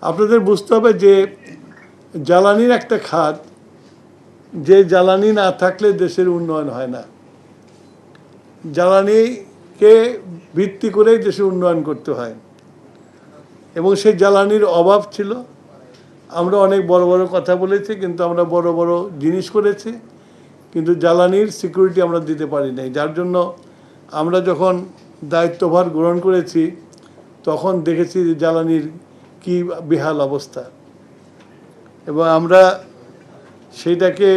আপনাদের বুঝতে হবে যে জ্বালানির একটা খাত, যে জ্বালানি না থাকলে দেশের উন্নয়ন হয় না। জ্বালানিকে ভিত্তি করেই দেশের উন্নয়ন করতে হয়, এবং সেই জ্বালানির অভাব ছিল। আমরা অনেক বড় বড় কথা বলেছি, কিন্তু আমরা বড় বড় জিনিস করেছি, কিন্তু জ্বালানির সিকিউরিটি আমরা দিতে পারি নাই। যার জন্য আমরা যখন দায়িত্বভার গ্রহণ করেছি তখন দেখেছি যে জ্বালানির কি বেহাল অবস্থা, এবং আমরা সেইটাকে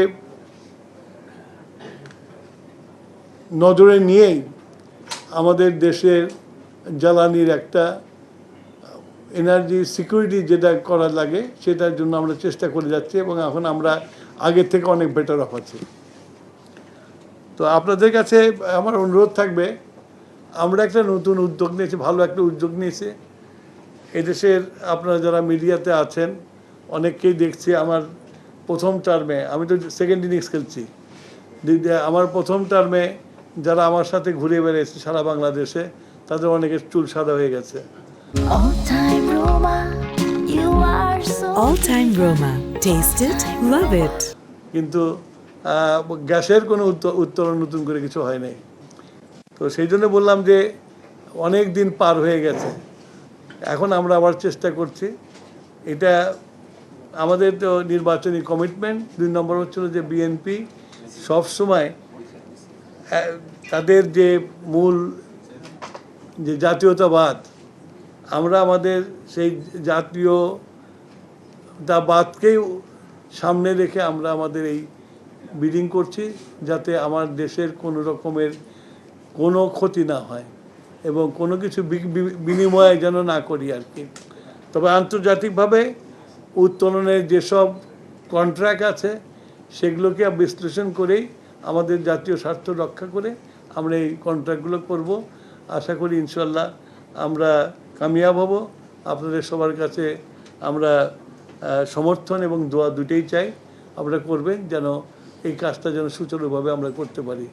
নজরে নিয়েই আমাদের দেশের জ্বালানির একটা এনার্জি সিকিউরিটি যেটা করা লাগে সেটার জন্য আমরা চেষ্টা করে যাচ্ছি, এবং এখন আমরা আগের থেকে অনেক বেটার অফ আছি। তো আপনাদের কাছে আমার অনুরোধ থাকবে, আমরা একটা নতুন উদ্যোগ নিয়েছি, ভালো একটা উদ্যোগ নিয়েছি। এদেশের আপনারা যারা মিডিয়াতে আছেন অনেককেই দেখছি, আমার প্রথম টার্মে, আমি তো সেকেন্ড ইনিংস খেলছি, আমার প্রথম টার্মে যারা আমার সাথে ঘুরে বেড়েছে সারা বাংলাদেশে, তাদের অনেকের চুল সাদা হয়ে গেছে। All time Roma. Taste it, love it. কিন্তু গ্যাসের কোনো উত্তোলন নতুন করে কিছু হয় নাই। তো সেই জন্য বললাম যে অনেক দিন পার হয়ে গেছে, এখন আমরা আবার চেষ্টা করছি। এটা আমাদের তো নির্বাচনী কমিটমেন্ট। 2 নম্বর হচ্ছিল যে বিএনপি সবসময় তাদের যে মূল যে জাতীয়তাবাদ, আমরা আমাদের সেই জাতীয়তাবাদকেই সামনে রেখে আমরা আমাদের এই বিডিং করছি, যাতে আমার দেশের কোনো রকমের কোনো ক্ষতি না হয় এবং কোনো কিছু বিনিময়ে যেন না করি আর কি। তবে আন্তর্জাতিকভাবে উত্তোলনের যেসব কন্ট্রাক্ট আছে সেগুলোকে বিশ্লেষণ করেই আমাদের জাতীয় স্বার্থ রক্ষা করে আমরা এই কন্ট্রাক্টগুলো করব। আশা করি ইনশাল্লাহ আমরা কামিয়াব হব। আপনাদের সবার কাছে আমরা সমর্থন এবং দোয়া দুটেই চাই। আপনারা করবেন যেন এই কাজটা যেন সুচারুভাবে আমরা করতে পারি।